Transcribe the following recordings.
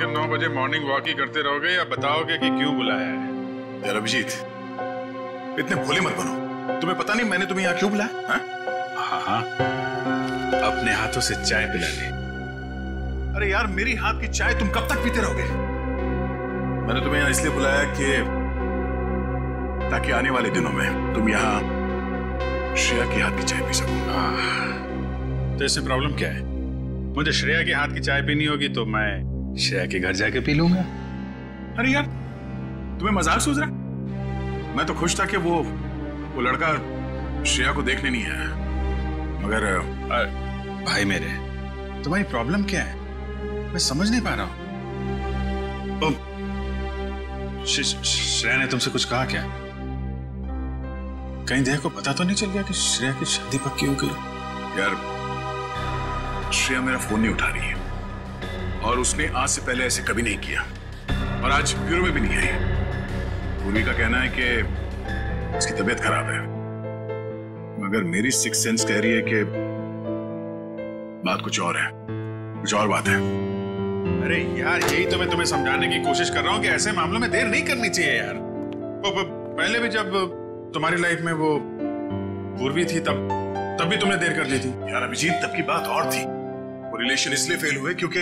के 9 बजे morning walk ही करते रहोगे या बताओगे कि क्यों बुलाया है? यार अभिजीत, इतने भोले मत बनो। तुम्हें पता नहीं मैंने तुम्हें यहाँ क्यों बुलाया? हाँ, अपने हाथों से चाय पिला ली। अरे यार, मेरी हाथ की चाय तुम कब तक पीते रहोगे? मैंने तुम्हें यहाँ इसलिए बुलाया कि ताकि आने वाले दिनों में तुम यहाँ श्रेया की हाथ की चाय पी सको। तो इसमें प्रॉब्लम क्या है? मुझे श्रेया के हाथ की चाय पीनी होगी तो मैं श्रेया के घर जाके पी लूंगा। अरे यार, तुम्हें मजाक सूझ रहा? मैं तो खुश था कि वो लड़का श्रेया को देखने नहीं आया, मगर भाई मेरे, तुम्हारी प्रॉब्लम क्या है? मैं समझ नहीं पा रहा हूं। श्रेया ने तुमसे कुछ कहा क्या? कहीं देह को पता तो नहीं चल गया कि श्रेया की शादी पक्की हो गई? यार, श्रेया मेरा फोन नहीं उठा रही है और उसने आज से पहले ऐसे कभी नहीं किया और आज ब्यूरो में भी नहीं आई। पूर्वी का कहना है कि उसकी तबीयत खराब है, मगर मेरी सिक्स सेंस कह रही है कि बात कुछ और है, कुछ और बात है। अरे यार, यही तो मैं तुम्हें समझाने की कोशिश कर रहा हूं कि ऐसे मामलों में देर नहीं करनी चाहिए यार। पहले भी जब तुम्हारी लाइफ में वो पूर्वी थी तब भी तुमने देर कर दी थी। यार अभिजीत, तब की बात और थी। वो रिलेशन इसलिए फेल हुए क्योंकि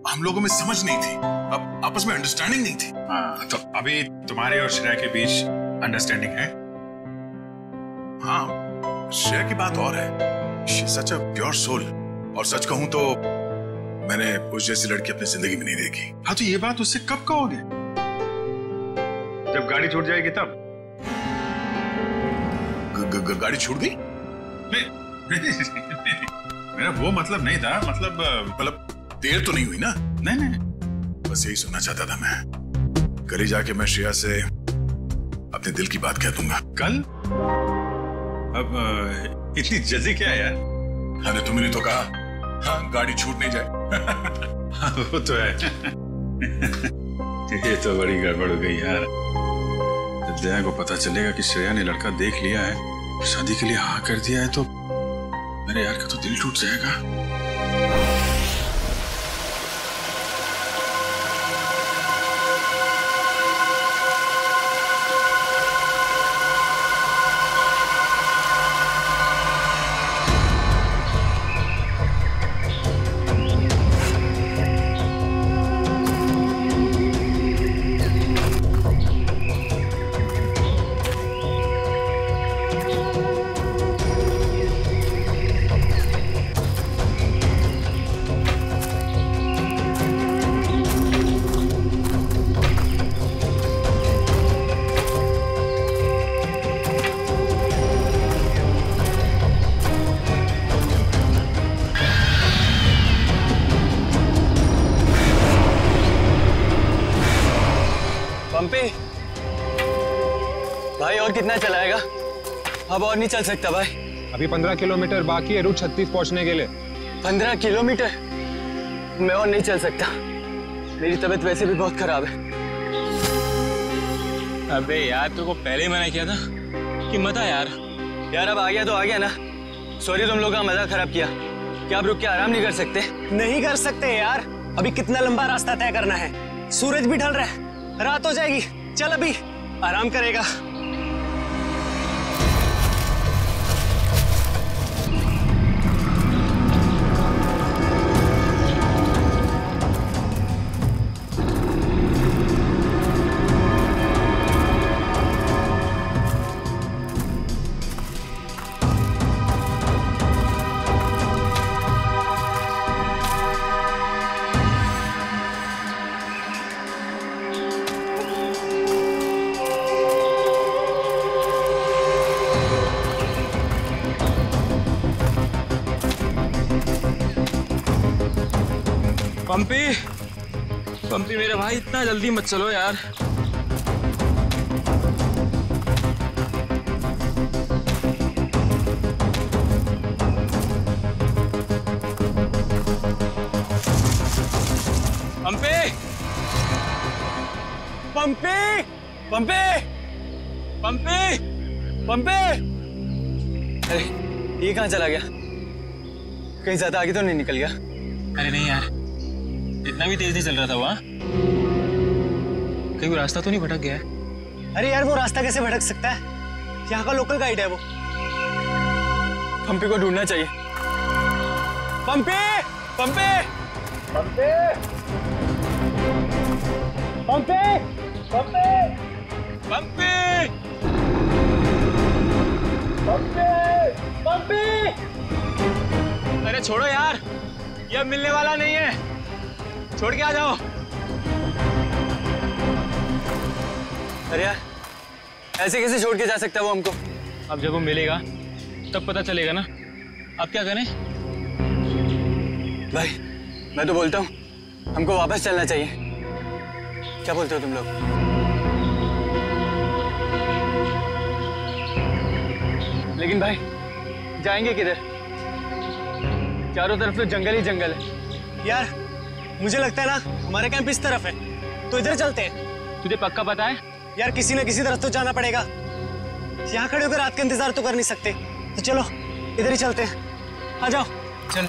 हम लोगों में समझ नहीं थी, अब आपस में अंडरस्टैंडिंग नहीं थी। हाँ, तो अभी तुम्हारे और श्रेया के बीच अंडरस्टैंडिंग है? हाँ, श्रेया की बात और है। She is such a pure soul, और सच कहूं तो मैंने उस जैसी लड़की अपनी जिंदगी में नहीं देखी। हाँ, तो ये बात उससे कब कहोगे? जब गाड़ी छूट जाएगी तब? गाड़ी छूट गई? मेरा वो मतलब नहीं था। मतलब देर तो नहीं हुई ना? नहीं, बस यही सुनना चाहता था मैं। कल ही जाके मैं श्रेया से अपने दिल की बात कह दूंगा। कल? अब इतनी जल्दी क्या यार? अरे तुमने तो कहा हाँ, गाड़ी छूट नहीं जाए। हाँ, वो तो है। ये तो बड़ी गड़बड़ हो गई यार। जब दया को पता चलेगा कि श्रेया ने लड़का देख लिया है, शादी के लिए हाँ कर दिया है, तो मेरे यार का तो दिल टूट जाएगा। भाई और कितना चलाएगा? अब और नहीं चल सकता भाई। अभी 15 किलोमीटर बाकी है रूट 36 पहुंचने के लिए। 15 किलोमीटर? मैं और नहीं चल सकता, मेरी तबीयत वैसे भी बहुत खराब है। अबे यार, तुमको पहले ही मना किया था कि मत आ यार। यार अब आ गया तो आ गया ना। सॉरी तुम लोगों का मजा खराब किया। क्या आप रुक के आराम नहीं कर सकते? नहीं कर सकते यार, अभी कितना लंबा रास्ता तय करना है। सूरज भी ढल रहा है, रात हो जाएगी। चल अभी आराम करेगा। पंपी मेरे भाई, इतना जल्दी मत चलो यार। पंपी पंपी पंपी पंपी पंपी। अरे ये कहाँ चला गया? कहीं ज्यादा आगे तो नहीं निकल गया? अरे नहीं यार, इतना इतना भी तेज नहीं चल रहा था वहाँ। कहीं वो रास्ता तो नहीं भटक गया है? अरे यार वो रास्ता कैसे भटक सकता है? यहाँ का लोकल गाइड है वो। पंपी को ढूंढना चाहिए। पंपी! पंपी! पंपी! पंपी! पंपी! पंपी! पंपी! पंपी! अरे छोड़ो यार, ये अब मिलने वाला नहीं है, छोड़ के आ जाओ। अरे यार ऐसे कैसे छोड़ के जा सकता है वो हमको? अब जब वो मिलेगा तब पता चलेगा ना। अब क्या करें? भाई मैं तो बोलता हूँ हमको वापस चलना चाहिए। क्या बोलते हो तुम लोग? लेकिन भाई जाएंगे किधर? चारों तरफ तो जंगल ही जंगल है। यार मुझे लगता है ना हमारा कैंप इस तरफ है, तो इधर चलते हैं। तुझे पक्का पता है? यार किसी न किसी तरफ तो जाना पड़ेगा। यहाँ खड़े होकर रात का इंतजार तो कर नहीं सकते, तो चलो इधर ही चलते हैं। आ जाओ। चल।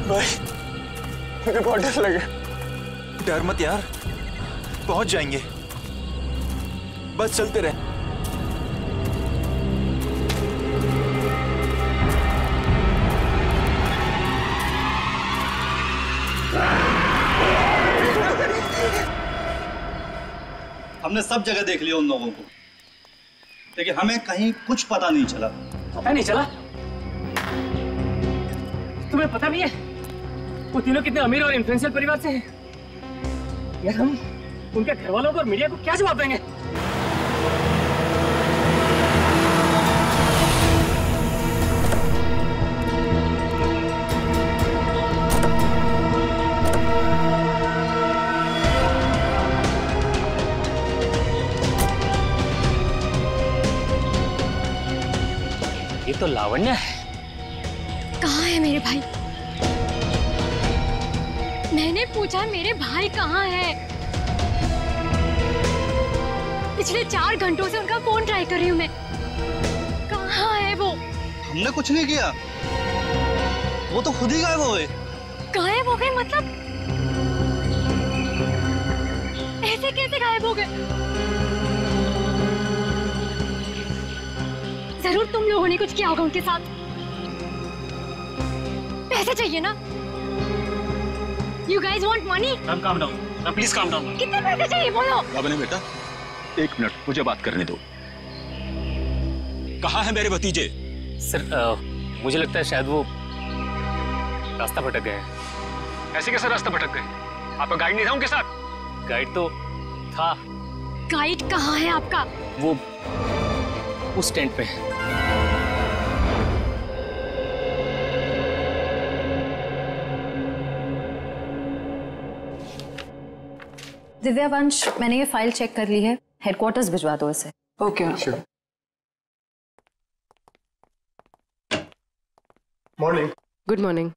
भाई मुझे बहुत डर लगा। डर मत यार, पहुंच जाएंगे, बस चलते रहे। हमने सब जगह देख लिया उन लोगों को, लेकिन हमें कहीं कुछ पता नहीं चला। पता नहीं चला? तुम्हें पता नहीं है वो तीनों कितने अमीर और इन्फ्लुएंशियल परिवार से हैं? यार हम उनके घर वालों को और मीडिया को क्या जवाब देंगे? ये तो लावण्य है। कहाँ है मेरे भाई? मैंने पूछा मेरे भाई कहाँ है? पिछले 4 घंटों से उनका फोन ट्राई कर रही हूँ मैं। कहाँ है वो? हमने कुछ नहीं किया, वो तो खुद ही गायब हो गए। गायब हो गए मतलब? ऐसे कैसे गायब हो गए? जरूर तुम लोगों ने कुछ किया होगा उनके साथ। पैसे चाहिए ना? You guys want money? Ma'am, calm down. Ma'am, please calm down. कितने पैसे चाहिए बोलो? बाबा बेटा 1 मिनट मुझे बात करने दो। कहाँ है मेरे भतीजे? सर मुझे लगता है शायद वो रास्ता भटक गए हैं। ऐसे कैसे रास्ता भटक गए? आपका गाइड नहीं था उनके साथ? गाइड तो था। गाइड कहाँ है आपका? वो उस टेंट पे है। दिव्या वंश, मैंने ये फाइल चेक कर ली है, हेडक्वार्टर्स भिजवा दो इसे। Okay morning. Good morning.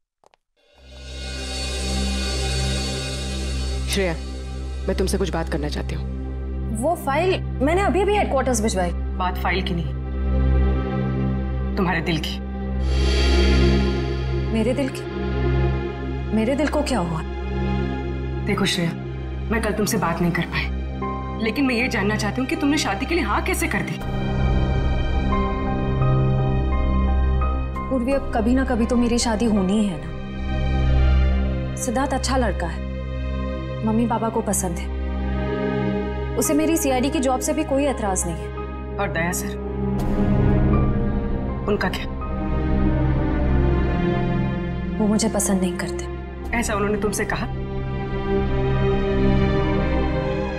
Shreya, मैं तुमसे कुछ बात करना चाहती हूँ। वो फाइल मैंने अभी अभी हेडक्वार्टर्स भिजवाई। बात फाइल की नहीं, तुम्हारे दिल की। मेरे दिल की? मेरे दिल को क्या हुआ? देखो श्रेया, मैं कल तुमसे बात नहीं कर पाई, लेकिन मैं ये जानना चाहती हूँ कि तुमने शादी के लिए हाँ कैसे कर दी? पूर्वी, अब कभी ना कभी तो मेरी शादी होनी ही है ना। सिद्धार्थ अच्छा लड़का है, मम्मी पापा को पसंद है, उसे मेरी सीआईडी की जॉब से भी कोई एतराज नहीं है। और दया सर, उनका क्या? वो मुझे पसंद नहीं करते। ऐसा उन्होंने तुमसे कहा?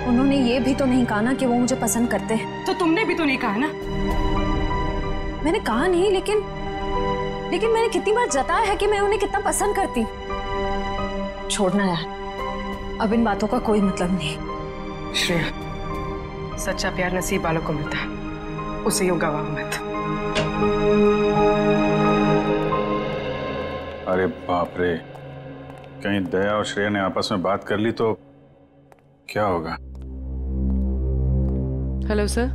उन्होंने ये भी तो नहीं कहा ना कि वो मुझे पसंद करते हैं। तो तुमने भी तो नहीं कहा ना? मैंने कहा नहीं, लेकिन मैंने कितनी बार जताया है कि मैं उन्हें कितना पसंद करती। छोड़ना यार, अब इन बातों का कोई मतलब नहीं। श्रेया, सच्चा प्यार नसीब वालों को मिलता है, उसे यूं गवाओ मत। अरे बाप रे, कहीं दया और श्रेया ने आपस में बात कर ली तो क्या होगा? Hello sir.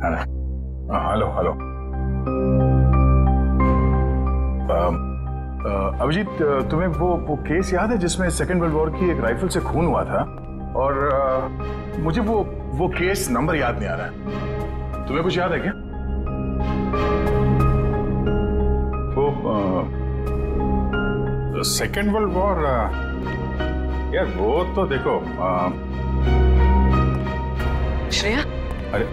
Hello hello. Abhijit, तुम्हें वो केस याद है जिसमें सेकेंड वर्ल्ड वॉर की एक राइफल से खून हुआ था? और मुझे वो केस नंबर याद नहीं आ रहा है। तुम्हें कुछ याद है क्या? वो सेकेंड वर्ल्ड वॉर, यार वो तो देखो श्रेया। अरे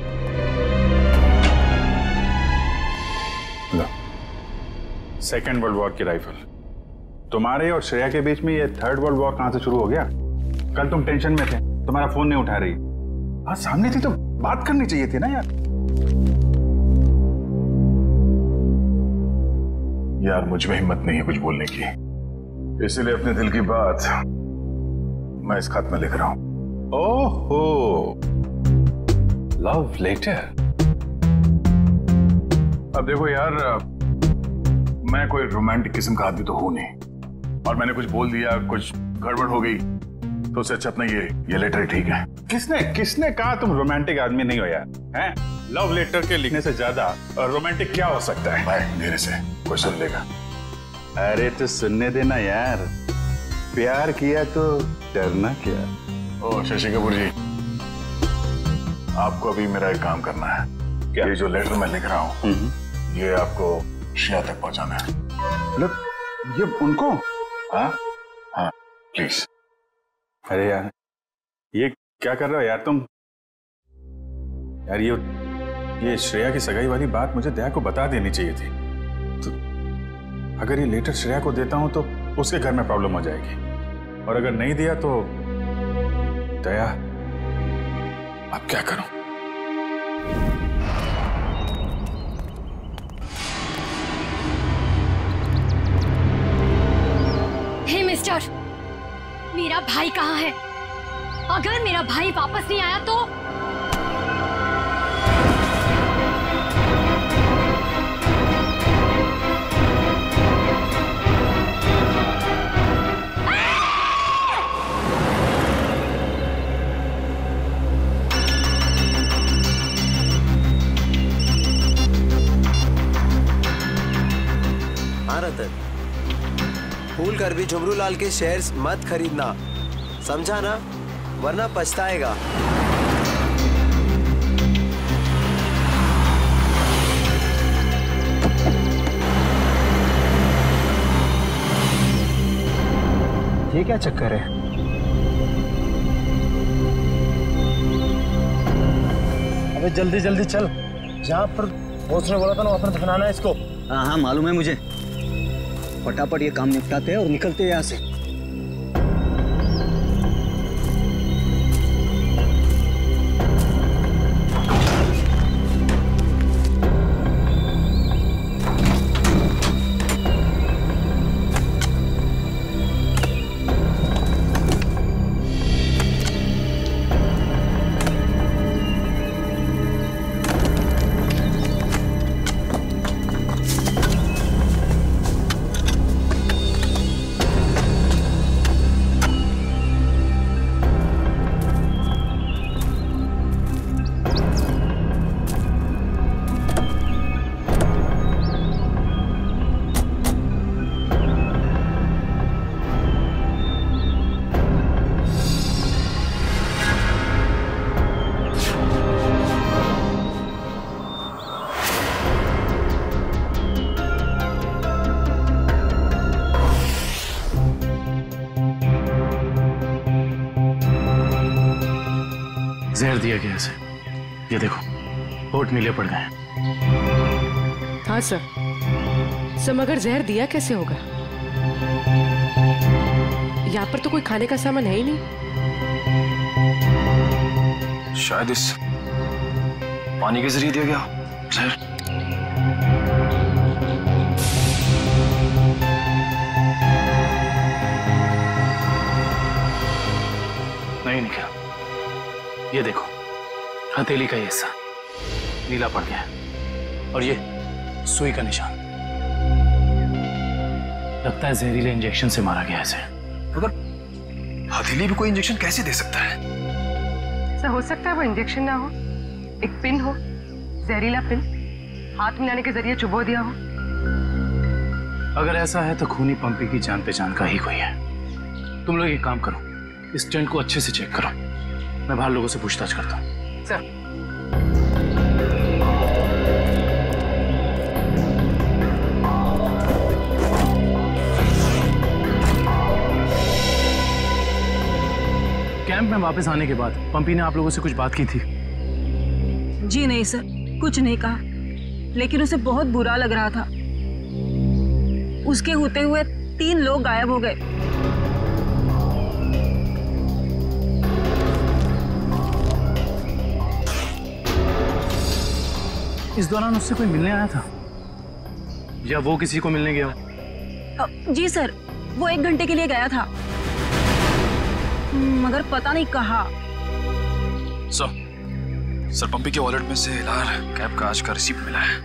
सेकेंड वर्ल्ड वॉर की राइफल, तुम्हारे और श्रेया के बीच में ये थर्ड वर्ल्ड वॉर कहां से शुरू हो गया? कल तुम टेंशन में थे, तुम्हारा फोन नहीं उठा रही। हाँ, सामने थी तो बात करनी चाहिए थी ना यार मुझ में हिम्मत नहीं है कुछ बोलने की, इसीलिए अपने दिल की बात मैं इस खत में लिख रहा हूं। ओहो, लव लेटर। अब देखो यार, मैं कोई रोमांटिक किस्म का आदमी तो हूं नहीं, और मैंने कुछ बोल दिया, कुछ गड़बड़ हो गई, तो उससे अच्छा अपना ये लेटर ही ठीक है। किसने कहा तुम रोमांटिक आदमी नहीं हो यार? हैं? लव लेटर के लिखने से ज्यादा रोमांटिक क्या हो सकता है? भाई मेरे से कोई सुन लेगा। अरे तो सुनने देना यार, प्यार किया तो डरना क्या? ओ शशि कपूर जी, आपको अभी मेरा एक काम करना है। क्या? ये जो लेटर मैं लिख रहा हूँ ये आपको श्रेया तक पहुंचाना है। मतलब ये उनको? हाँ हाँ प्लीज। अरे यार ये क्या कर रहे हो यार तुम? यार ये श्रेया की सगाई वाली बात मुझे दया को बता देनी चाहिए थी। तो अगर ये लेटर श्रेया को देता हूं तो उसके घर में प्रॉब्लम हो जाएगी, और अगर नहीं दिया तो दया, अब क्या करूं? हे मिस्टर, मेरा भाई कहाँ है? अगर मेरा भाई वापस नहीं आया तो भूल कर भी झुमरू लाल के शेयर्स मत खरीदना, समझा ना? वरना पछताएगा। ये क्या चक्कर है? अबे जल्दी जल्दी चल, जहाँ पर बॉस ने बोला था ना वहाँ पर दफनाना है इसको। हाँ हाँ मालूम है मुझे, फटाफट ये काम निपटाते हैं और निकलते हैं यहाँ से। जहर दिया गया इसे, ये देखो होठ नीले पड़ गए। हाँ सर, मगर जहर दिया कैसे होगा? यहाँ पर तो कोई खाने का सामान है ही नहीं। शायद इस पानी के जरिए दिया गया जहर। नहीं निकला, ये देखो हथेली का हिस्सा, नीला पड़ गया है और ये सुई का निशान। लगता है जहरीले इंजेक्शन से मारा गया है। मगर हथेली भी कोई इंजेक्शन कैसे दे सकता है? सर हो सकता है वो इंजेक्शन ना हो, एक पिन हो, जहरीला पिन हाथ मिलाने के जरिए चुबो दिया हो। अगर ऐसा है तो खूनी पंपी की जान पहचान का ही कोई है। तुम लोग एक काम करो, इस टेंट को अच्छे से चेक करो, मैं बाहर लोगों से पूछताछ करता हूँ। सर कैंप में वापस आने के बाद पंपी ने आप लोगों से कुछ बात की थी? जी नहीं सर, कुछ नहीं कहा, लेकिन उसे बहुत बुरा लग रहा था। उसके होते हुए 3 लोग गायब हो गए। इस दौरान उससे कोई मिलने आया था या वो किसी को मिलने गया? जी सर, वो 1 घंटे के लिए गया था, मगर पता नहीं कहाँ। सर पंपी के वॉलेट में से लाल कैब का आज का रिसीप्ट मिला है।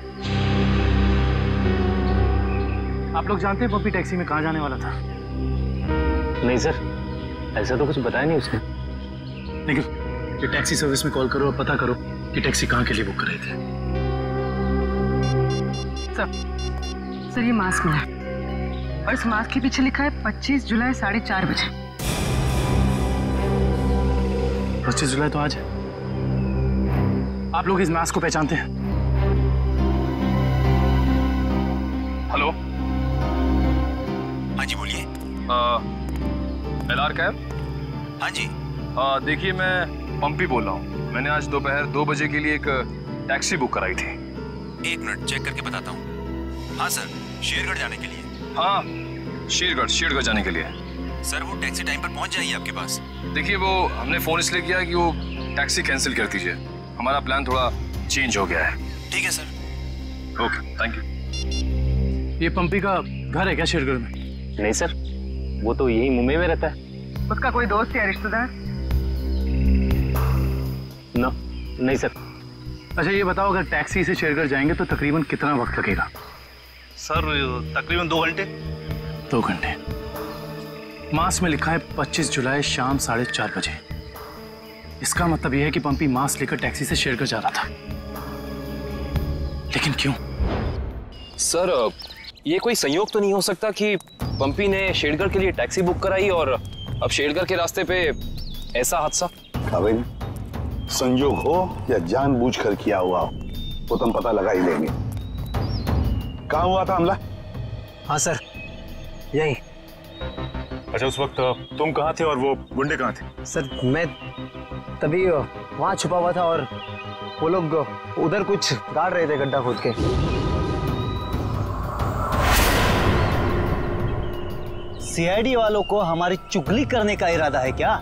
आप लोग जानते हैं पंपी टैक्सी में कहाँ जाने वाला था? नहीं सर, ऐसा तो कुछ बताया नहीं उसने। लेकिन ये टैक्सी सर्विस में कॉल करो और पता करो कि टैक्सी कहाँ के लिए बुक कर रही थी। सर ये मास्क मिला और इस मास्क के पीछे लिखा है 25 जुलाई 4:30 बजे। 25 जुलाई तो आज है। आप लोग इस मास्क को पहचानते हैं? हेलो, हाँ जी बोलिए। LR cab? हाँ जी। देखिए मैं पंपी बोल रहा हूँ। मैंने आज दोपहर 2 बजे के लिए एक टैक्सी बुक कराई थी। 1 मिनट चेक करके बताता हूँ। हाँ सर, शेरगढ़ जाने के लिए। हाँ, शेरगढ़ जाने के लिए। सर वो टैक्सी टाइम पर पहुँच जाएगी आपके पास। देखिए वो हमने फोन इसलिए किया कि वो टैक्सी कैंसिल कर दीजिए, हमारा प्लान थोड़ा चेंज हो गया है। ठीक है सर। Okay, thank you. ये पंपी का घर है क्या शेरगढ़ में? नहीं सर, वो तो यही मुंबई में रहता है। उसका कोई दोस्त या रिश्तेदार? नहीं सर। अच्छा ये बताओ, अगर टैक्सी से शेरगढ़ जाएंगे तो तकरीबन कितना वक्त लगेगा? सर तकरीबन 2 घंटे। 2 घंटे। मास में लिखा है 25 जुलाई शाम 4:30 बजे। इसका मतलब यह है कि पंपी मास लेकर टैक्सी से शेरगढ़ जा रहा था। लेकिन क्यों? सर ये कोई संयोग तो नहीं हो सकता कि पंपी ने शेरगढ़ के लिए टैक्सी बुक कराई और अब शेरगढ़ के रास्ते पे ऐसा हादसा? अबे संयोग हो या जानबूझकर किया हुआ हो वो तुम पता लगा ही लेंगे। कहाँ हुआ था हमला? हाँ सर, यही। अच्छा उस वक्त तुम कहाँ थे और वो गुंडे कहाँ थे? सर मैं तभी वहां छुपा हुआ था और वो लोग उधर कुछ गाड़ रहे थे गड्ढा खोद के। सीआईडी वालों को हमारी चुगली करने का इरादा है क्या?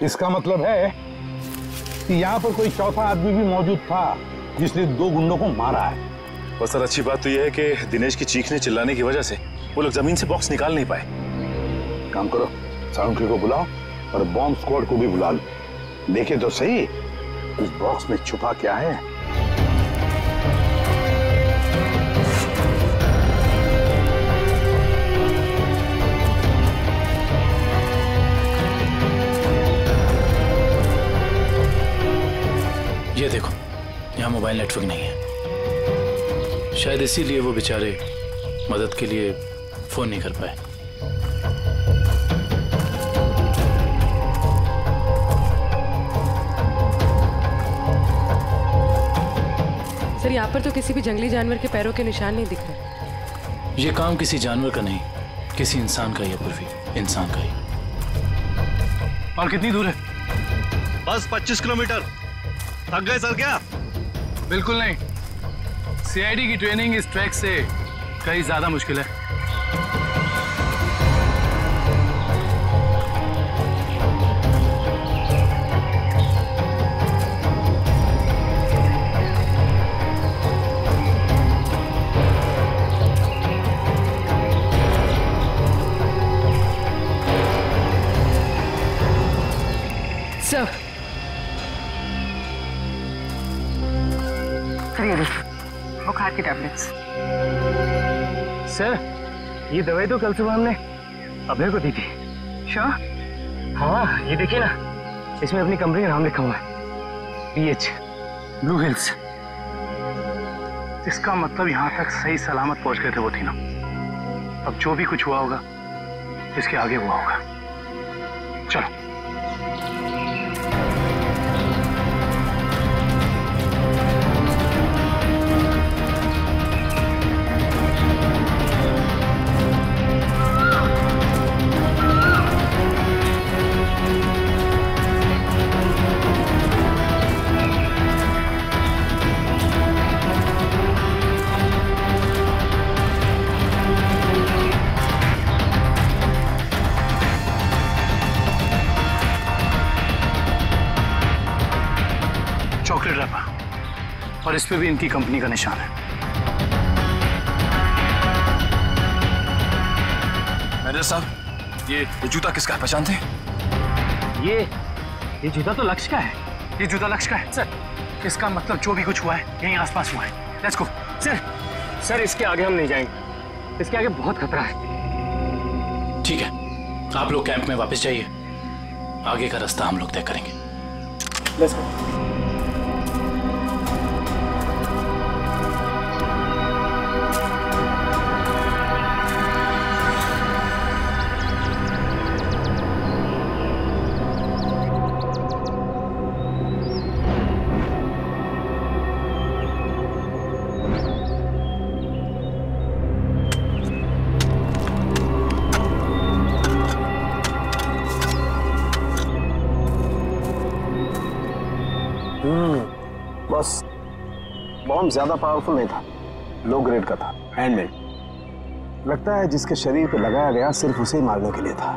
इसका मतलब है कि यहाँ पर कोई चौथा आदमी भी मौजूद था जिसने 2 गुंडों को मारा है। और सर अच्छी बात तो यह है कि दिनेश की चीखने चिल्लाने की वजह से वो लोग जमीन से बॉक्स निकाल नहीं पाए। काम करो, साउंड्री को बुलाओ और बॉम्ब स्क्वाड को भी बुला लो। देखे तो सही इस बॉक्स में छुपा क्या है। ये देखो, यहाँ मोबाइल नेटवर्क नहीं है। शायद इसीलिए वो बेचारे मदद के लिए फोन नहीं कर पाए। सर यहाँ पर तो किसी भी जंगली जानवर के पैरों के निशान नहीं दिख रहे। ये काम किसी जानवर का नहीं, किसी इंसान का ही है पूर्वी, इंसान का ही। और कितनी दूर है? बस 25 किलोमीटर। थक गए सर क्या? बिल्कुल नहीं, सीआईडी की ट्रेनिंग इस ट्रैक से कहीं ज्यादा मुश्किल है। सर ये देखिए बुखार की टैबलेट्स। सर ये दवाई तो कल सुबह हमने अभय को दी थी। श्योर? हाँ ये देखिए ना, इसमें अपनी कंपनी का नाम लिखा हुआ है, PH ब्लू हिल्स। इसका मतलब यहाँ तक सही सलामत पहुंच गए थे वो तीनों। अब जो भी कुछ हुआ होगा इसके आगे हुआ होगा। चलो। चॉकलेट रैपर और इस पे भी इनकी कंपनी का निशान है। मैनेजर साहब, ये जूता किसका है, पहचानते हैं? ये जूता तो लक्ष्य का है। ये जूता लक्ष्य का है सर। इसका मतलब जो भी कुछ हुआ है यहीं आसपास हुआ है। Let's go. सर इसके आगे हम नहीं जाएंगे, इसके आगे बहुत खतरा है। ठीक है, आप लोग कैंप में वापस जाइए, आगे का रास्ता हम लोग तय करेंगे। Let's go. बस बॉम्ब ज्यादा पावरफुल नहीं था, लो ग्रेड का था, हैंडमेड। लगता है जिसके शरीर पे लगाया गया सिर्फ उसे ही मारने के लिए था।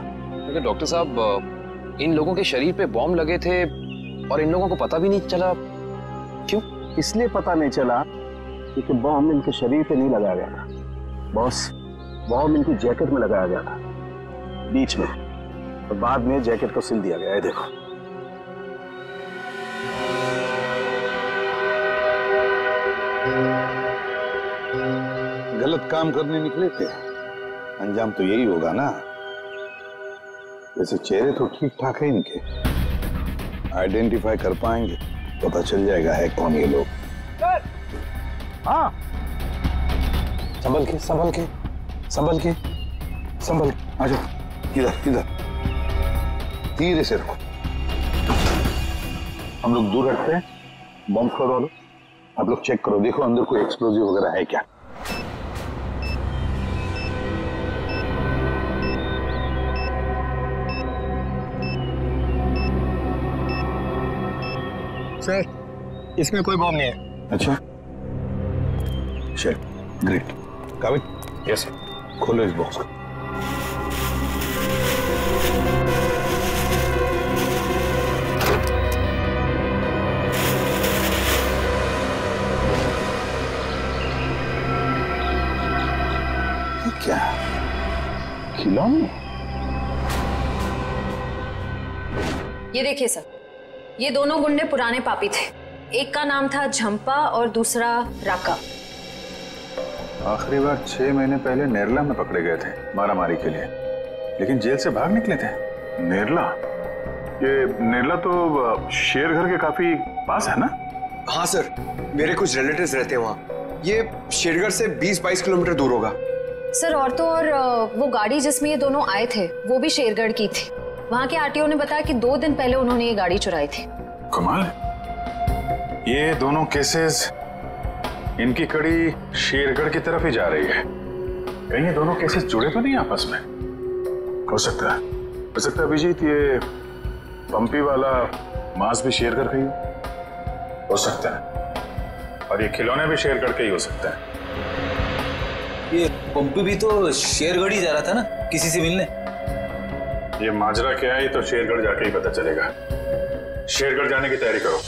लेकिन डॉक्टर साहब, इन लोगों के शरीर पे बॉम्ब लगे थे और इन लोगों को पता भी नहीं चला। क्यों? इसलिए पता नहीं चला क्योंकि बॉम्ब इनके शरीर पे नहीं लगाया गया था बॉस, बॉम्ब इनकी जैकेट में लगाया गया था बीच में, और बाद में जैकेट को सिल दिया गया है। देखो गलत काम करने निकले थे, अंजाम तो यही होगा ना। वैसे चेहरे तो ठीक ठाक है इनके, आइडेंटिफाई कर पाएंगे, पता चल जाएगा है कौन ये लोग। हाँ संभल के संभल के संभल के संभल के, आ जाओ इधर इधर, धीरे से रखो। हम लोग दूर हटते हैं, बॉम्ब फोड़ वालों आप लोग चेक करो, देखो अंदर कोई एक्सप्लोजिव वगैरह है क्या। सर इसमें कोई बॉम्ब नहीं है। अच्छा शिट, ग्रेट। काबिल? Yes sir. खोलो इस बॉक्स को। क्या खिलौने? ये देखिए सर, ये दोनों गुंडे पुराने पापी थे। एक का नाम था झंपा और दूसरा राका। आखिरी बार 6 महीने पहले नेरला में पकड़े गए थे मारामारी के लिए, लेकिन जेल से भाग निकले थे। नेरला? ये नेरला तो शेरघर के काफी पास है ना? हाँ सर, मेरे कुछ रिलेटिव्स रहते हैं वहाँ। ये शेरघर से 20-22 किलोमीटर दूर होगा। सर और तो और वो गाड़ी जिसमें ये दोनों आए थे वो भी शेरगढ़ की थी। वहाँ के आरटीओ ने बताया कि 2 दिन पहले उन्होंने ये गाड़ी चुराई थी। कमाल, ये दोनों केसेस, इनकी कड़ी शेरगढ़ की तरफ ही जा रही है। कहीं ये दोनों केसेस जुड़े तो नहीं आपस में? हो सकता है अभिजीत, ये पंपी वाला मांस भी शेरगढ़ का ही हो सकता है, और ये खिलौने भी शेरगढ़ के ही हो सकता है। ये पंपी भी तो शेरगढ़ ही जा रहा था ना किसी से मिलने। ये माजरा क्या है तो शेरगढ़ जाके ही पता चलेगा। शेरगढ़ जाने की तैयारी करो।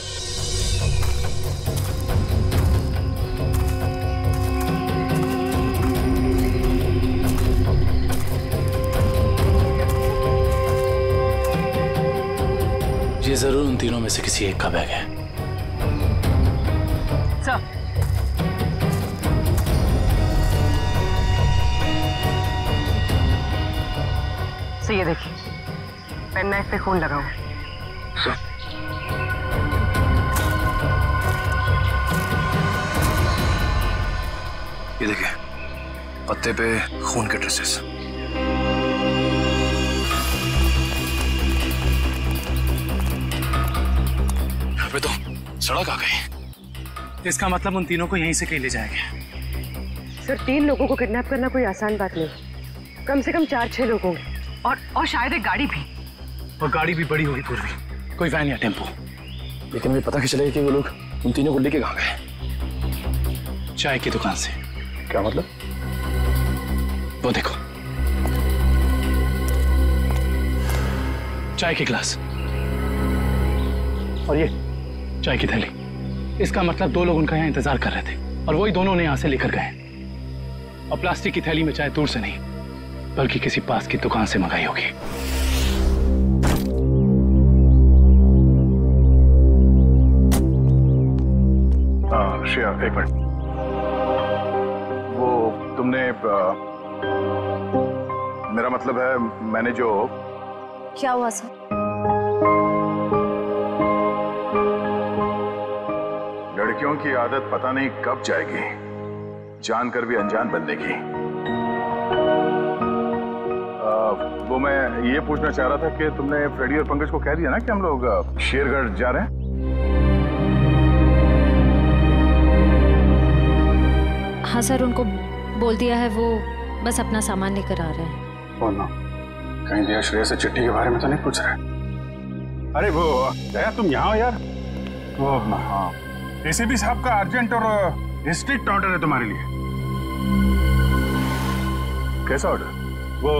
ये जरूर उन तीनों में से किसी एक का बैग है। सर ये देखिए, पेन नाइफ पे खून लगा हुआ। ये देखिए, पत्ते पे खून के ट्रेसेस। यहाँ पे तो सड़क आ गई। इसका मतलब उन तीनों को यहीं से कहीं ले जाएंगे। सर 3 लोगों को किडनैप करना कोई आसान बात नहीं, कम से कम 4-6 लोग होंगे और शायद एक गाड़ी भी। और गाड़ी भी बड़ी होगी पूर्वी, कोई वैन या टेम्पो। लेकिन मुझे पता कैसे चलेगा कि वो लोग उन तीनों को लेके कहाँ गए? चाय की दुकान से। क्या मतलब? वो देखो, चाय के गिलास और ये चाय की थैली। इसका मतलब 2 लोग उनका यहाँ इंतजार कर रहे थे और वही दोनों ने यहाँ से लेकर गए। और प्लास्टिक की थैली में चाय दूर से नहीं, बल्कि किसी पास की दुकान से मंगाई होगी। श्रेया, एक मिनट। वो तुमने मेरा मतलब है, मैंने जो। क्या हुआ सर? लड़कियों की आदत पता नहीं कब जाएगी, जानकर भी अनजान बनने की। वो मैं ये पूछना चाह रहा था कि तुमने फ्रेडी और पंकज को कह दिया ना कि हम लोग शेरगढ़ जा रहे हैं? हाँ सर, उनको बोल दिया है, वो बस अपना सामान लेकर आ रहे हैं। बोलना कहीं दिया श्रेया से चिट्ठी के बारे में तो नहीं पूछ रहे? अरे वो दया, तुम यहाँ हो यार। वो हाँ, एसीपी साहब का अर्जेंट और स्ट्रिक्ट ऑर्डर है तुम्हारे लिए। कैसा ऑर्डर? वो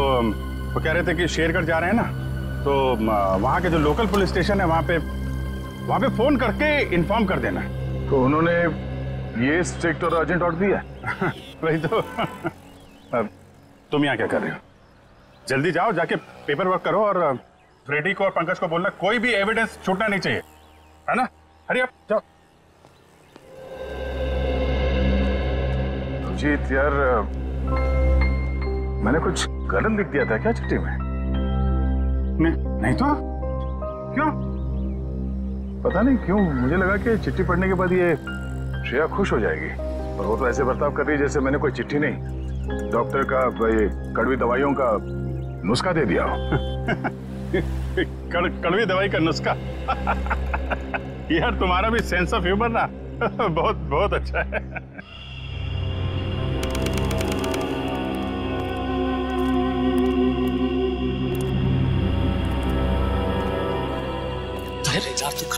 कह रहे थे कि शेरगढ़ जा रहे हैं ना, तो वहाँ के जो लोकल पुलिस स्टेशन है वहाँ पे फोन करके इन्फॉर्म कर देना। तो उन्होंने ये स्ट्रिक्ट और अर्जेंट ऑर्डर दिया? वही तो। अब तुम यहाँ क्या कर रहे हो? जल्दी जाओ, जाके पेपर वर्क करो और फ्रेडी को और पंकज को बोलना कोई भी एविडेंस छूटना नहीं चाहिए, है ना? हरी अप, जाओ। जीत यार, मैंने कुछ गलत लिख दिया था क्या चिट्ठी में? नहीं तो क्यों? पता नहीं क्यों मुझे लगा कि चिट्ठी पढ़ने के बाद ये श्रेया खुश हो जाएगी, और वो तो ऐसे बर्ताव कर रही है जैसे मैंने कोई चिट्ठी नहीं, डॉक्टर का ये कड़वी दवाइयों का नुस्खा दे दिया हो। कड़वी दवाई का नुस्खा? यार तुम्हारा भी सेंस ऑफ ह्यूमर ना बहुत बहुत अच्छा है।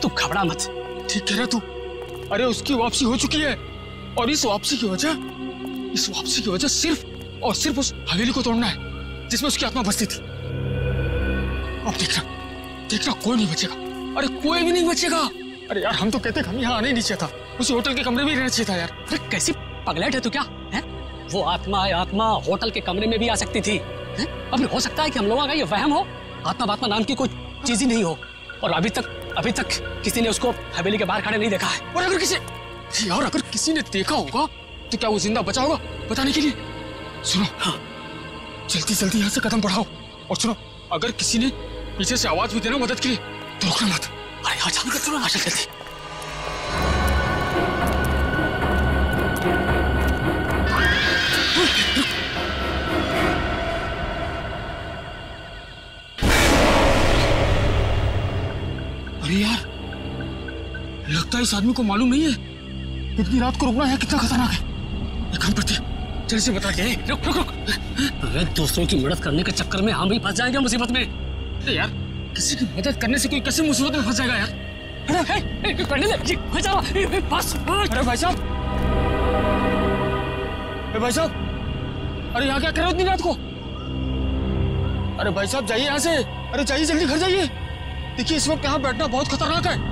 तू घबरा मत, ठीक कह रहा तू। अरे उसकी वापसी हो चुकी है, और इस वापसी की वजह सिर्फ और सिर्फ उस हवेली को तोड़ना है जिसमें उसकी आत्मा बसती थी। अब देखना कोई नहीं बचेगा। अरे कोई भी नहीं बचेगा। अरे यार हम तो कहते हम यहाँ आने ही नहीं चाहिए था, उसी होटल के कमरे में ही रहना चाहिए था यार। अरे कैसी पगलेट है तू क्या है? वो आत्मा होटल के कमरे में भी आ सकती थी। अब हो सकता है कि हम लोगों का ये वहम हो, आत्मा नाम की कोई चीज ही नहीं हो, और अभी तक किसी ने उसको हवेली के बाहर खड़े नहीं देखा है। और अगर किसी ने देखा होगा तो क्या वो जिंदा बचा होगा बताने के लिए? सुनो, हाँ, जल्दी यहाँ से कदम बढ़ाओ, और सुनो, अगर किसी ने पीछे से आवाज भी देना मदद के लिए तो रुकना मत। अरे हाँ, जल्दी। अरे यार, लगता है इस आदमी को मालूम नहीं है इतनी रात को रुकना है कितना खतरनाक है। एक काम करते हैं, जल्दी से बता के। रुक। अरे दूसरों की मदद करने के चक्कर में हम भी फंस जाएंगे मुसीबत में। अरे यार, किसी की मदद करने से कोई कैसे मुसीबत में फंस जाएगा यार? अरे भाई साहब, अरे यहाँ क्या कर रहे हो इतनी रात को? अरे भाई साहब जाइए यहाँ से, अरे जाइए जल्दी घर जाइए। देखिए इस वक्त यहाँ बैठना बहुत खतरनाक है।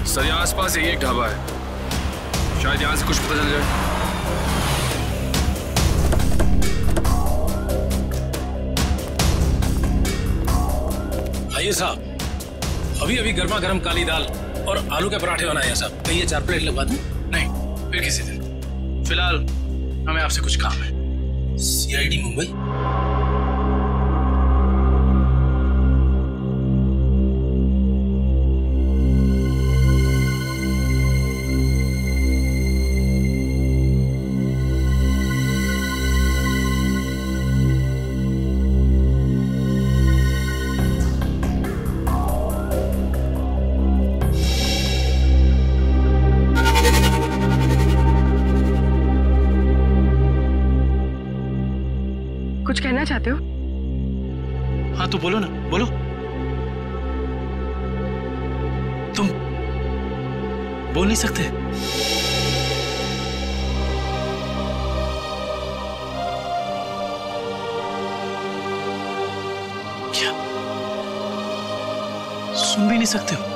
सर यहाँ आसपास यही एक ढाबा है, शायद यहां से कुछ पता चल जाए। आइए साहब, अभी अभी गर्मा गर्म काली दाल और आलू के पराठे बनाए हैं साहब। कहिए 4 प्लेट लगवा दूं? नहीं, फिर किसी दिन। फिलहाल हमें आपसे कुछ काम है। सीआईडी मुंबई। कुछ कहना चाहते हो? हाँ तो बोलो ना, बोलो। तुम बोल नहीं सकते? क्या सुन भी नहीं सकते हो?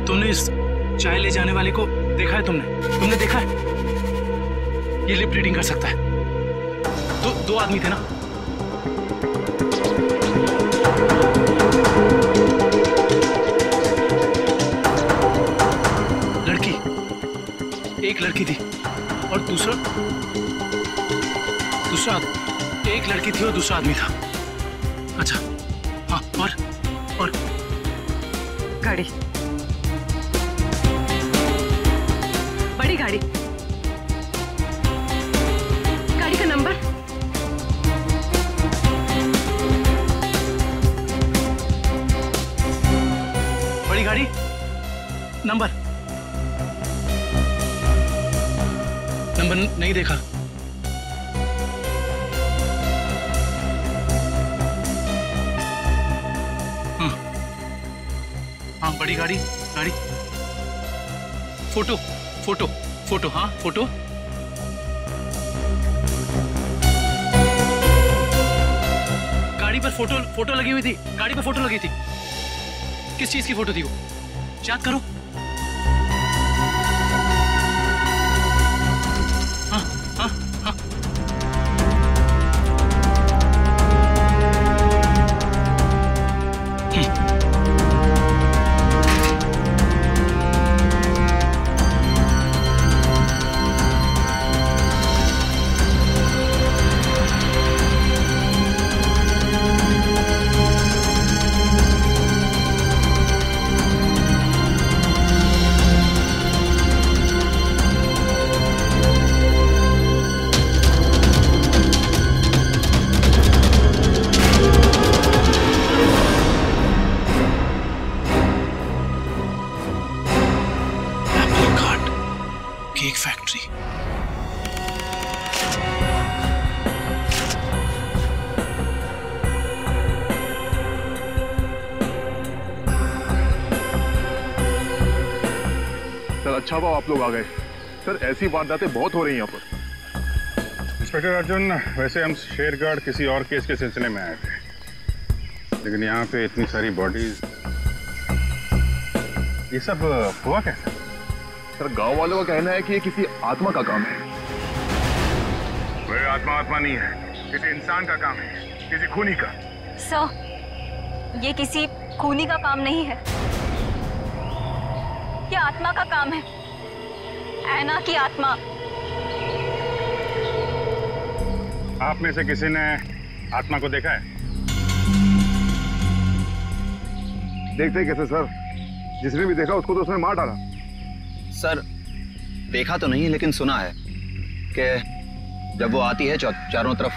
तुमने इस चाय ले जाने वाले को देखा है? तुमने देखा है? ये लिप रीडिंग कर सकता है। दो आदमी थे ना? एक लड़की थी और दूसरा एक लड़की थी और दूसरा आदमी था। अच्छा हाँ, और गाड़ी, बड़ी गाड़ी, गाड़ी का नंबर? बड़ी गाड़ी नंबर नहीं देखा। हाँ बड़ी गाड़ी फोटो हाँ फोटो। गाड़ी पर फोटो लगी हुई थी। गाड़ी पर फोटो लगी थी। किस चीज की फोटो थी वो? याद करो। Cake factory. सर अच्छा हुआ आप लोग आ गए। सर ऐसी वारदातें बहुत हो रही हैं यहाँ पर। इंस्पेक्टर अर्जुन, वैसे हम शेरगढ़ किसी और केस के सिलसिले में आए थे, लेकिन यहाँ पे इतनी सारी बॉडीज, ये सब हुआ कैसे? सर गांव वालों का कहना है कि ये किसी आत्मा का काम है। कोई आत्मा नहीं है, किसी इंसान का काम है, किसी खूनी का। सर ये किसी खूनी का काम नहीं है, ये आत्मा का काम है। ऐना की आत्मा। आप में से किसी ने आत्मा को देखा है? देखते कैसे सर, जिसने भी देखा उसको तो उसने मार डाला। सर देखा तो नहीं, लेकिन सुना है कि जब वो आती है चारों तरफ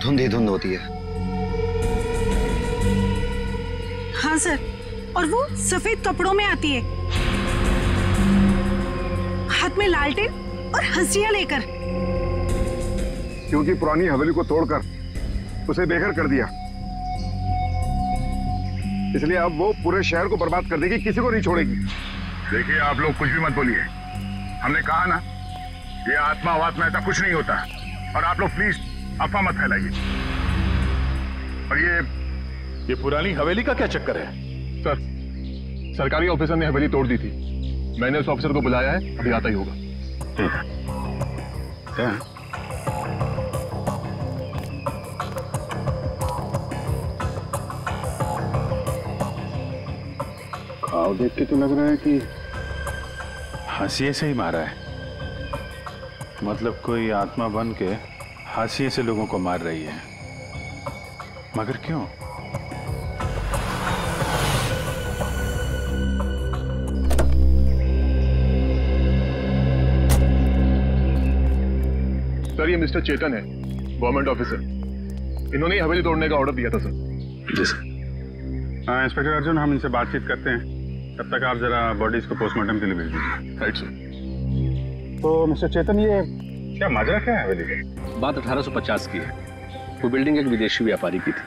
धुंध ही धुंध होती है। हाँ सर, और वो सफेद कपड़ों में आती है, हाथ में लालटेन और हंसिया लेकर। क्योंकि पुरानी हवेली को तोड़कर उसे बेघर कर दिया, इसलिए अब वो पूरे शहर को बर्बाद कर देगी, किसी को नहीं छोड़ेगी। देखिए आप लोग कुछ भी मत बोलिए, हमने कहा ना ये आत्मा वात्मा ऐसा कुछ नहीं होता। और आप लोग प्लीज अफवाह मत फैलाइए। और ये पुरानी हवेली का क्या चक्कर है? सर, सरकारी ऑफिसर ने हवेली तोड़ दी थी। मैंने उस ऑफिसर को बुलाया है, अभी आता ही होगा। ठीक है। क्या? खाओ देख के तो लग रहा है कि हाशिए से ही मारा है। मतलब कोई आत्मा बन के हाशिए से लोगों को मार रही है। मगर क्यों? सर, ये मिस्टर चेतन है, गवर्नमेंट ऑफिसर। इन्होंने ही हवेली तोड़ने का ऑर्डर दिया था सर। जी सर। हाँ इंस्पेक्टर अर्जुन, हम इनसे बातचीत करते हैं, तब तक आप जरा बॉडीज को पोस्टमार्टम के लिए भेज दीजिए। Right sir. तो मिस्टर चेतन, ये क्या माजरा क्या है हवेली का? बात 1850 की है। वो बिल्डिंग एक विदेशी व्यापारी की थी।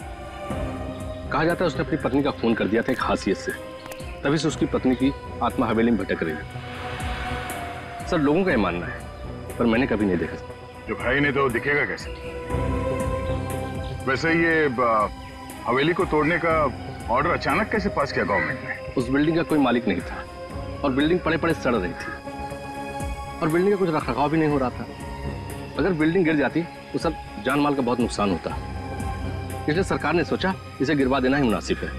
कहा जाता है उसने अपनी पत्नी का खून कर दिया था एक हासियत से, तभी से उसकी पत्नी की आत्मा हवेली में भटक रही है। सर, लोगों का ये मानना है, पर मैंने कभी नहीं देखा। जो भाई ने तो दिखेगा कैसे? वैसे ये हवेली को तोड़ने का ऑर्डर अचानक कैसे पास किया गवर्नमेंट ने? उस बिल्डिंग का कोई मालिक नहीं था और बिल्डिंग पड़े पड़े सड़ रही थी और बिल्डिंग का कुछ रखरखाव भी नहीं हो रहा था। अगर बिल्डिंग गिर जाती तो सब जान माल का बहुत नुकसान होता, इसलिए सरकार ने सोचा इसे गिरवा देना ही मुनासिब है।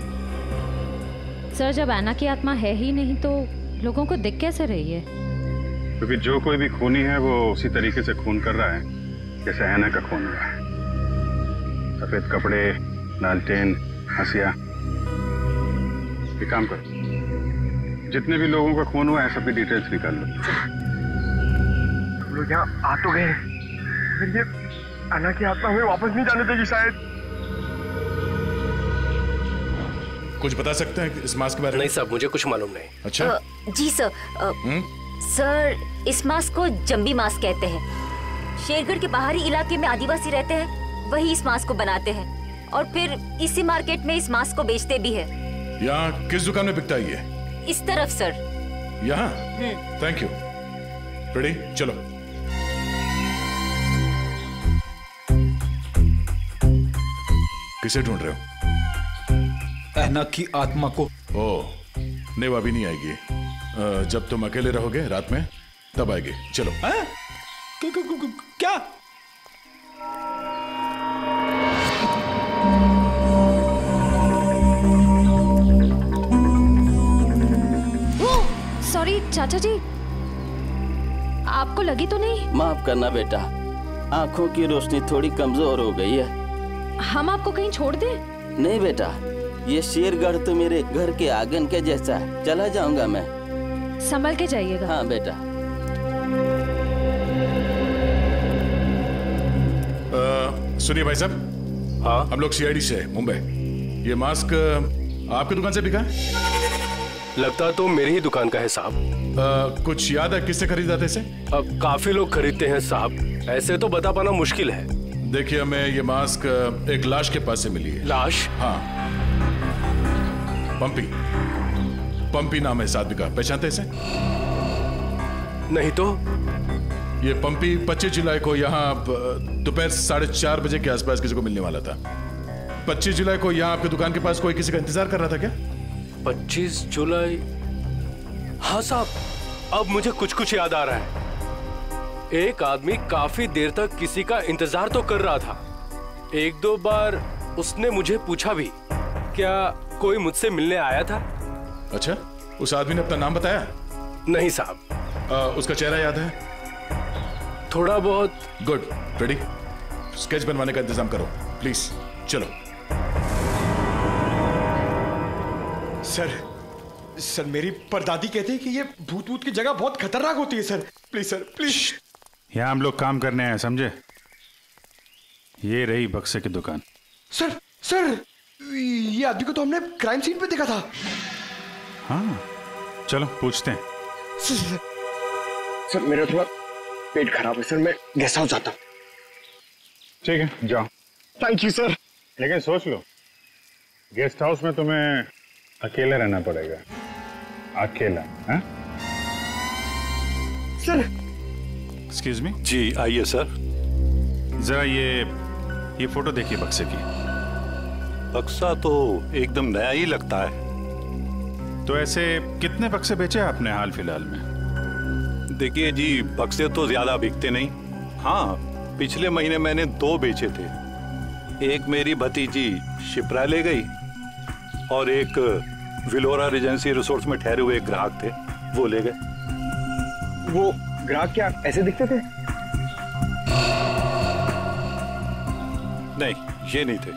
सर, जब ऐना की आत्मा है ही नहीं तो लोगों को दिख कैसे रही है? क्योंकि जो कोई भी खूनी है वो उसी तरीके से खून कर रहा है जैसे ऐना का खून हुआ है। सफेद कपड़े, लालटेन, हंसिया। एक काम करो, जितने भी लोगों का खून हुआ है सबकी डिटेल्स निकाल लो। हम लोग यहाँ आ तो गए, फिर ये अन्ना की आत्मा हमें वापस नहीं जाने देगी शायद। कुछ बता सकते हैं इस मास्क के बारे में? नहीं साहब, मुझे कुछ मालूम नहीं। अच्छा। जी सर। सर, इस मास्क को जंबी मास्क कहते हैं। शेरगढ़ के बाहरी इलाके में आदिवासी रहते हैं, वही इस मास्क को बनाते हैं और फिर इसी मार्केट में इस मास्क को बेचते भी है। यहाँ किस दुकान में बिकता है ये? इस तरफ सर। यहाँ? Thank you. रेडी, चलो। किसे ढूंढ रहे हो? ऐना की आत्मा को। ओह, नहीं वो अभी नहीं आएगी। जब तुम अकेले रहोगे रात में तब आएगी। चलो। क्या? सॉरी चाचा जी, आपको लगी तो नहीं? माफ करना बेटा, आंखों की रोशनी थोड़ी कमजोर हो गई है। हम आपको कहीं छोड़ दें? नहीं बेटा, ये शेरगढ़ तो मेरे घर के आंगन के जैसा है। चला जाऊंगा मैं। संभल के जाइएगा। हाँ बेटा। सुनिए भाई साहब। हाँ, हम लोग सीआईडी से मुंबई। ये मास्क आपकी दुकान से बिका है? लगता तो मेरी ही दुकान का है साहब। कुछ याद है किससे खरीदा था इसे? काफी लोग खरीदते हैं साहब, ऐसे तो बता पाना मुश्किल है। देखिए, हमें ये मास्क एक लाश के पास से मिली है। लाश? हाँ, पंपी नाम है इस आदमी का। पहचानते इसे? नहीं तो। ये पंपी 25 जुलाई को यहाँ दोपहर 4:30 बजे के आसपास किसी को मिलने वाला था। 25 जुलाई को यहाँ आपकी दुकान के पास कोई किसी का इंतजार कर रहा था क्या? 25 जुलाई? हाँ साहब, अब मुझे कुछ कुछ याद आ रहा है। एक आदमी काफी देर तक किसी का इंतजार तो कर रहा था। एक दो बार उसने मुझे पूछा भी, क्या कोई मुझसे मिलने आया था? अच्छा, उस आदमी ने अपना नाम बताया? नहीं साहब। उसका चेहरा याद है? थोड़ा बहुत। गुड। रेडी? स्केच बनवाने का इंतजाम करो प्लीज। चलो। सर मेरी परदादी कहती है कि ये भूत भूत की जगह बहुत खतरनाक होती है सर। Please sir, please. यहाँ हम लोग काम करने आए, समझे? ये रही बक्से की दुकान। सर ये आदमी को तो हमने क्राइम सीन पे देखा था। हाँ, चलो पूछते हैं। सर मेरा थोड़ा पेट खराब है सर, मैं गेस्ट हाउस जाता हूँ। ठीक है, जाओ। Thank you sir. लेकिन सोच लो, गेस्ट हाउस में तुम्हें अकेला रहना पड़ेगा। अकेला? हाँ? Excuse me. जी आइए सर। जरा ये फोटो देखिए बक्से की। बक्सा तो एकदम नया ही लगता है। तो ऐसे कितने बक्से बेचे आपने हाल फिलहाल में? देखिए जी, बक्से तो ज्यादा बिकते नहीं। हाँ, पिछले महीने मैंने 2 बेचे थे। एक मेरी भतीजी शिप्रा ले गई और एक विलोरा रेजेंसी रिसोर्ट्स में ठहरे हुए एक ग्राहक थे, वो ले गए। वो ग्राहक क्या ऐसे दिखते थे? नहीं, ये नहीं थे।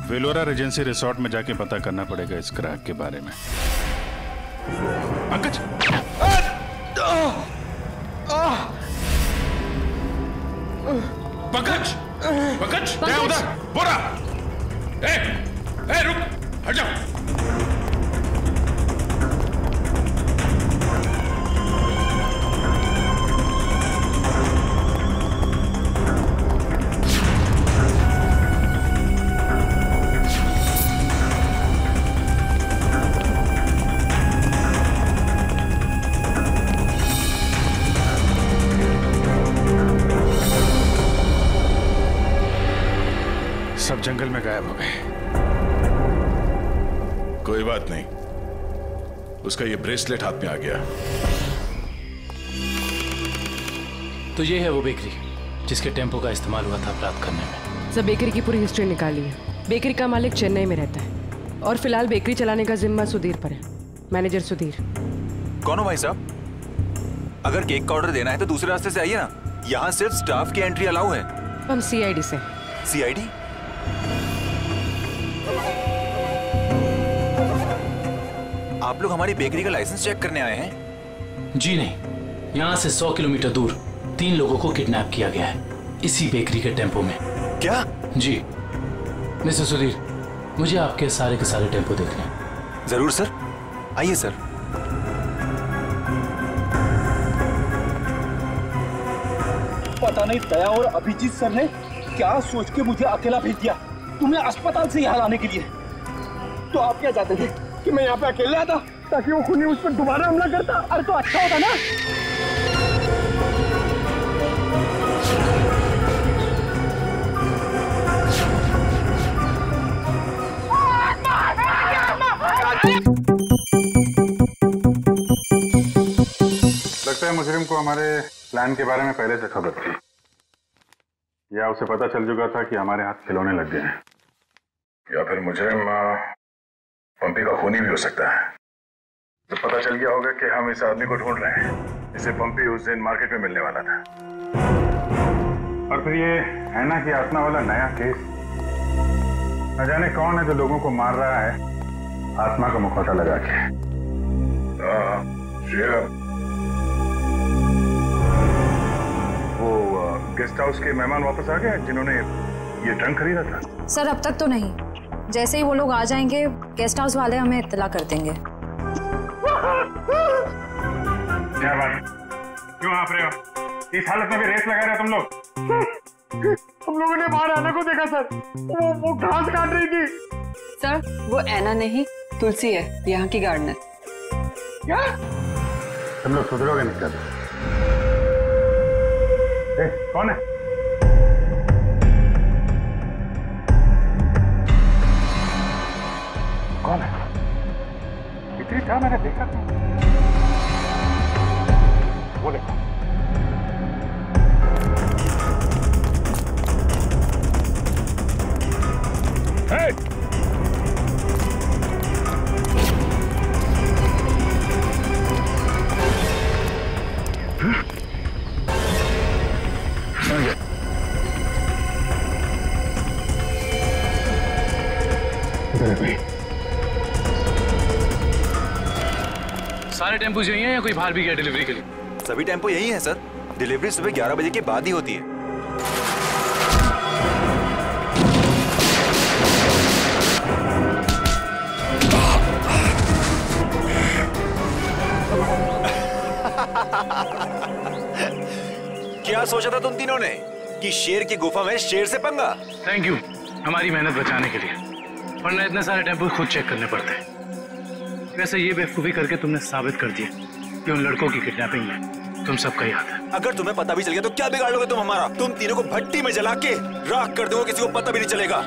विलोरा रेजेंसी रिसोर्ट में जाके पता करना पड़ेगा इस ग्राहक के बारे में। पंकज! पंकज! पंकज! क्या उधर? बोरा! ए, रुक! हट जाओ! सब जंगल में गायब हो गए। कोई बात नहीं, उसका ये ब्रेसलेट हाथ में आ गया। तो ये है वो बेकरी जिसके टेम्पो का इस्तेमाल हुआ था अपराध करने में। सब बेकरी की पूरी हिस्ट्री निकाली है। बेकरी का मालिक चेन्नई में रहता है और फिलहाल बेकरी चलाने का जिम्मा सुधीर पर है। मैनेजर सुधीर। कौन हो भाई साहब? अगर केक का ऑर्डर देना है तो दूसरे रास्ते से आइए ना, यहाँ सिर्फ स्टाफ की एंट्री अलाउ है। हम सीआईडी से। सीआईडी? आप लोग हमारी बेकरी का लाइसेंस चेक करने आए हैं? जी नहीं, यहाँ से 100 किलोमीटर दूर 3 लोगों को किडनैप किया गया है इसी बेकरी के टेम्पो में। क्या? जी मिस्टर सुधीर, मुझे आपके सारे के सारे टेम्पो देखने हैं। जरूर सर, आइए सर। पता नहीं दया और अभिजीत सर ने क्या सोच के मुझे अकेला भेज दिया तुम्हें अस्पताल से यहाँ लाने के लिए। तो आप क्या चाहते थे कि मैं यहाँ पे अकेले आता ताकि वो खूनी उस पर दोबारा हमला करता? अरे तो अच्छा होता ना। लगता है मुजरिम को हमारे प्लान के बारे में पहले से खबर थी, या उसे पता चल चुका था कि हमारे हाथ खिलौने लग गए हैं, या फिर मुजरिम पंपी का खूनी भी हो सकता है। तो पता चल गया होगा कि हम इस आदमी को ढूंढ रहे हैं जिसे पंपी उस दिन मार्केट में मिलने वाला था। और फिर ये ऐना की आत्मा वाला नया केस, न जाने कौन है जो लोगों को मार रहा है आत्मा का मुखौटा लगा के। वो गेस्ट हाउस के मेहमान वापस आ गए जिन्होंने ये ट्रंक खरीदा था? सर अब तक तो नहीं, जैसे ही वो लोग आ जाएंगे गेस्ट हाउस वाले हमें इत्तला कर देंगे। क्या बात, क्यों आप रहे हो? इस हालत में भी रेस लगा रहे हो तुम लोग? हम लोगों ने बाहर ऐना को देखा सर, वो घास काट रही थी। सर वो ऐना नहीं, तुलसी है, यहाँ की गार्डनर। क्या? तुम लोग सुधरोगे नहीं कर? कौन है? कौन है? इतनी था मैंने देखा था। वो देखो। सारे टेम्पो यही हैं या कोई बाहर भी गया डिलीवरी के लिए? सभी टेम्पो यही हैं सर। डिलीवरी सुबह 11 बजे के बाद ही होती है। क्या सोचा था तुम तीनों ने कि शेर की गुफा में शेर से पंगा? थैंक यू हमारी मेहनत बचाने के लिए, वरना इतने सारे टेम्पो खुद चेक करने पड़ते हैं। वैसे ये बेवकूफी करके तुमने साबित कर दिया कि उन लड़कों की किडनैपिंग में तुम सबका याद है। अगर तुम्हें पता भी चल गया तो क्या बिगाड़ लोगे तुम हमारा? तुम तीनों को भट्टी में जला के राख कर दोगे, किसी को पता भी नहीं चलेगा।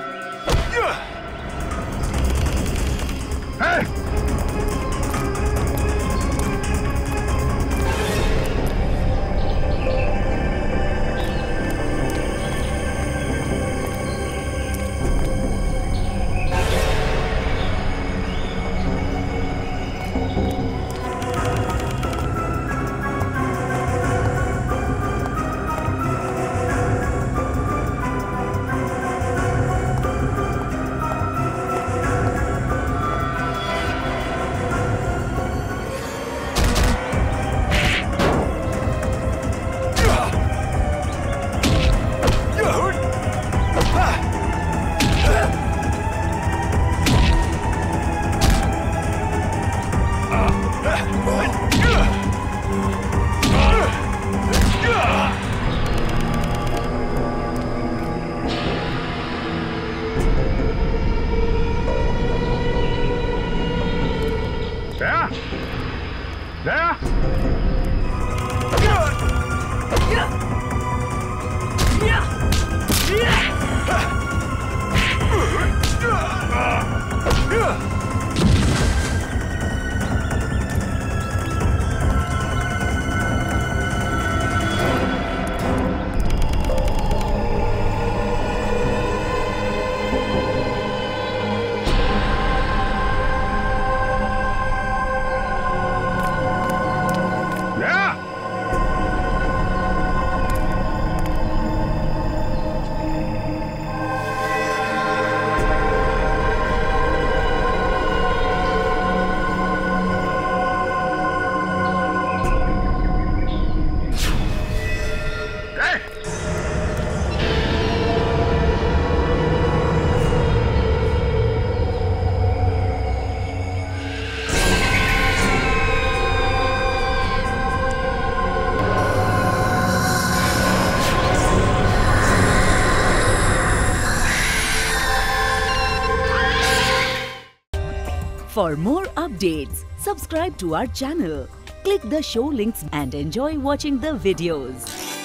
For more updates, subscribe to our channel, click the show links and enjoy watching the videos.